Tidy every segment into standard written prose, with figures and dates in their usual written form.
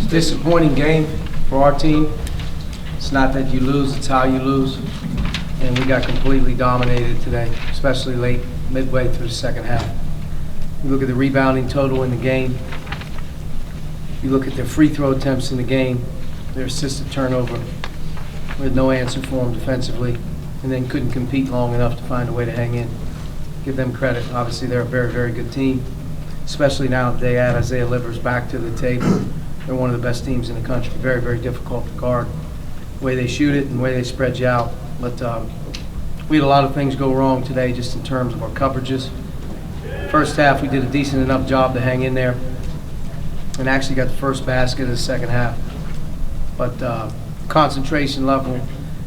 Disappointing game for our team. It's not that you lose, it's how you lose. And we got completely dominated today, especially late, midway through the second half. You look at the rebounding total in the game. You look at their free throw attempts in the game, their assisted turnover. We had no answer for them defensively, and then couldn't compete long enough to find a way to hang in. Give them credit. Obviously, they're a very, very good team, especially now that they add Isaiah Livers back to the table. They're one of the best teams in the country. Very, very difficult to guard. The way they shoot it and the way they spread you out. But we had a lot of things go wrong today just in terms of our coverages. First half, we did a decent enough job to hang in there and actually got the first basket of the second half. But concentration level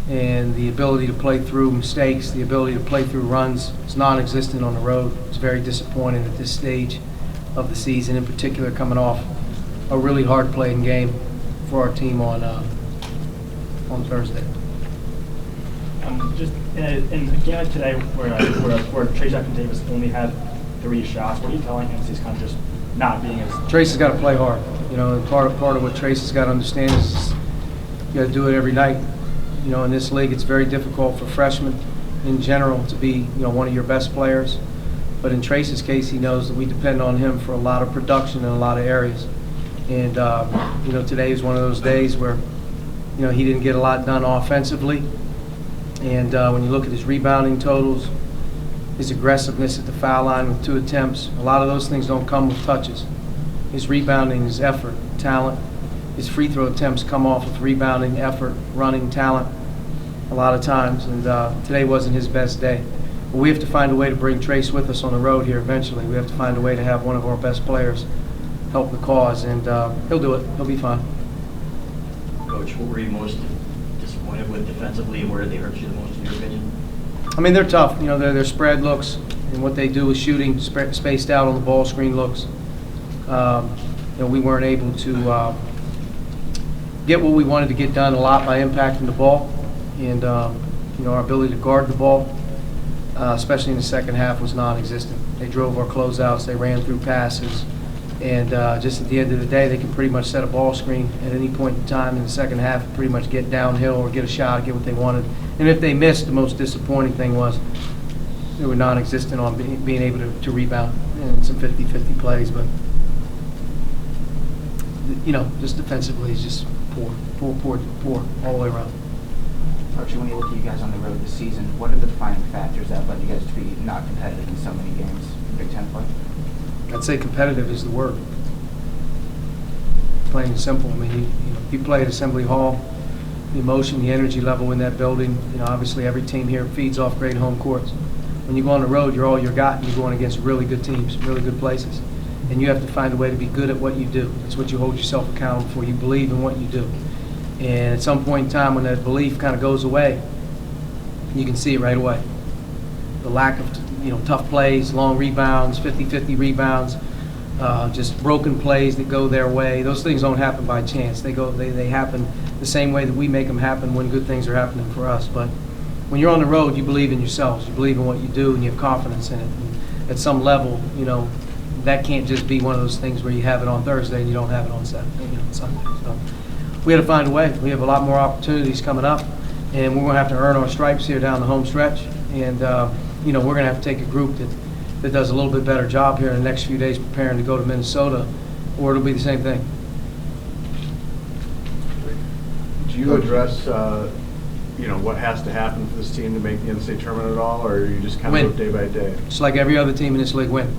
and the ability to play through mistakes, the ability to play through runs is non-existent on the road. It's very disappointing at this stage of the season, in particular coming off a really hard-playing game for our team on Thursday. Just in a game like today where Trace Davis only had 3 shots, what are you telling him? He's kind of just not being as... Trace has got to play hard. You know, and part of what Trace has got to understand is you got to do it every night. You know, in this league, it's very difficult for freshmen in general to be, one of your best players. But in Trace's case, he knows that we depend on him for a lot of production in a lot of areas. And, today is one of those days where, he didn't get a lot done offensively. And when you look at his rebounding totals, his aggressiveness at the foul line with 2 attempts, a lot of those things don't come with touches. His rebounding, his effort, talent. His free throw attempts come off with rebounding, effort, running, talent a lot of times. And today wasn't his best day. But we have to find a way to bring Trace with us on the road here eventually. We have to find a way to have one of our best players help the cause, and he'll do it. He'll be fine. Coach, what were you most disappointed with defensively, and where did they hurt you the most, in your opinion? I mean, they're tough. Their spread looks and what they do with shooting, spaced out on the ball screen looks. We weren't able to get what we wanted to get done a lot by impacting the ball, and our ability to guard the ball, especially in the second half, was non-existent. They drove our closeouts, they ran through passes. And just at the end of the day, they can pretty much set a ball screen at any point in time in the second half, pretty much get downhill or get a shot, get what they wanted. And if they missed, the most disappointing thing was they were non-existent on being able to rebound in some 50-50 plays. But, just defensively, it's just poor all the way around. Archie, when you look at you guys on the road this season, what are the defining factors that led you guys to be not competitive in so many games in Big Ten play? I'd say competitive is the word. Plain and simple. I mean, you play at Assembly Hall, the emotion, the energy level in that building. Obviously every team here feeds off great home courts. When you go on the road, you're all you got, and you're going against really good teams, really good places. And you have to find a way to be good at what you do. It's what you hold yourself accountable for. You believe in what you do. And at some point in time, when that belief kind of goes away, you can see it right away. The lack of tough plays, long rebounds, 50-50 rebounds, just broken plays that go their way. Those things don't happen by chance. They happen the same way that we make them happen when good things are happening for us. But when you're on the road, you believe in yourselves. You believe in what you do, and you have confidence in it. And at some level, that can't just be one of those things where you have it on Thursday and you don't have it on Sunday. So we had to find a way. We have a lot more opportunities coming up, and we're going to have to earn our stripes here down the home stretch. And we're going to have to take a group that does a little bit better job here in the next few days preparing to go to Minnesota, or it'll be the same thing. Do you address, what has to happen for this team to make the NCAA tournament at all, or you just kind of go day by day? Just like every other team in this league, win.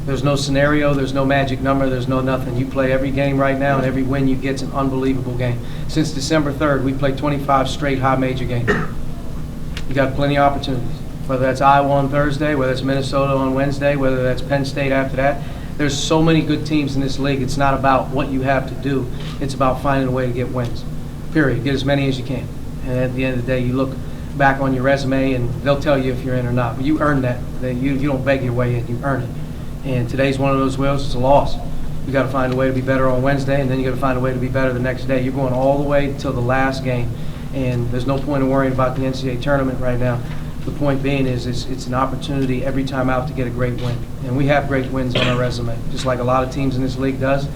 There's no scenario, there's no magic number, there's no nothing. You play every game right now, and every win you get's an unbelievable game. Since December 3rd, we played 25 straight high major games. You got plenty of opportunities. Whether that's Iowa on Thursday, whether it's Minnesota on Wednesday, whether that's Penn State after that. There's so many good teams in this league. It's not about what you have to do. It's about finding a way to get wins, period. Get as many as you can. And at the end of the day, you look back on your resume, and they'll tell you if you're in or not. But you earn that. You don't beg your way in. You earn it. And today's one of those wheels. It's a loss. You got to find a way to be better on Wednesday, and then you got to find a way to be better the next day. You're going all the way till the last game. And there's no point in worrying about the NCAA tournament right now. The point being is it's an opportunity every time out to get a great win. And we have great wins on our resume, just like a lot of teams in this league does.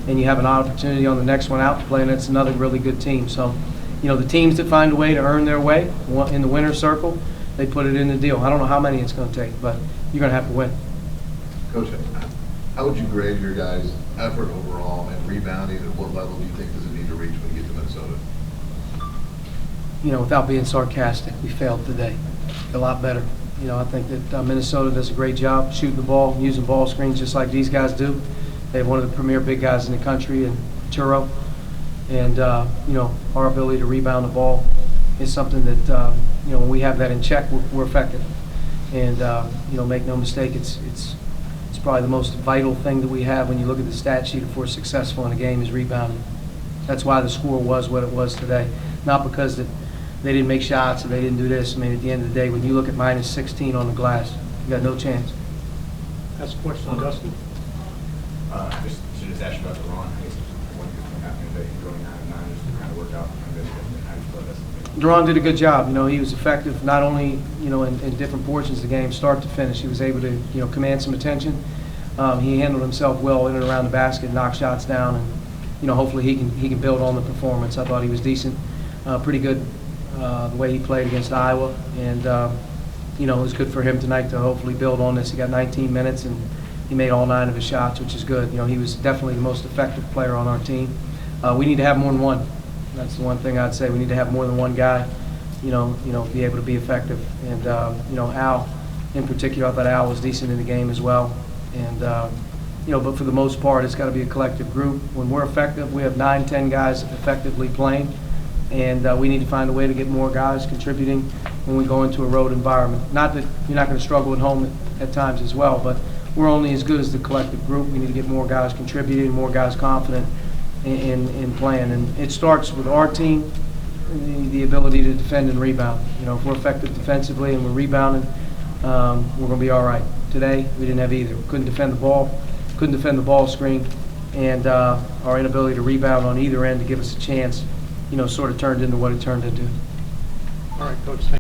and you have an opportunity on the next one out to play, and it's another really good team. So, you know, the teams that find a way to earn their way in the winner's circle, they put it in the deal. I don't know how many it's going to take, but you're going to have to win. Coach, how would you grade your guys' effort overall and rebounding, and what level do you think does it need to reach when you get to Minnesota? You know, without being sarcastic, we failed today. A lot better. You know, I think that Minnesota does a great job shooting the ball, using ball screens just like these guys do. They have one of the premier big guys in the country, and Turo. And, you know, our ability to rebound the ball is something that, you know, when we have that in check, we're effective. And, you know, make no mistake, it's probably the most vital thing that we have when you look at the stat sheet if we're successful in a game is rebounding. That's why the score was what it was today. Not because that they didn't make shots or they didn't do this. I mean, at the end of the day, when you look at minus 16 on the glass, you got no chance. That's a question on Dustin. Just to just ask you about Duran, I guess one good thing happening today, going 9-9, just kind of work out a bit, and how you feel that's Duran did a good job. You know, he was effective not only, you know, in different portions of the game, start to finish. He was able to, you know, command some attention. He handled himself well in and around the basket, knocked shots down, and, you know, hopefully he can build on the performance. I thought he was decent, pretty good the way he played against Iowa, and, you know, it was good for him tonight to hopefully build on this. He got 19 minutes, and he made all 9 of his shots, which is good. You know, he was definitely the most effective player on our team. We need to have more than one. That's the one thing I'd say. We need to have more than one guy, you know, be able to be effective. And, you know, Al, in particular, I thought Al was decent in the game as well. And, you know, but for the most part, it's got to be a collective group. When we're effective, we have 9-10 guys effectively playing. And we need to find a way to get more guys contributing when we go into a road environment. Not that you're not going to struggle at home at times as well, but we're only as good as the collective group. We need to get more guys contributing, more guys confident in playing. And it starts with our team, the ability to defend and rebound. You know, if we're effective defensively and we're rebounding, we're going to be all right. Today, we didn't have either. We couldn't defend the ball screen, and our inability to rebound on either end to give us a chance, you know, sort of turned into what it turned into. All right, Coach.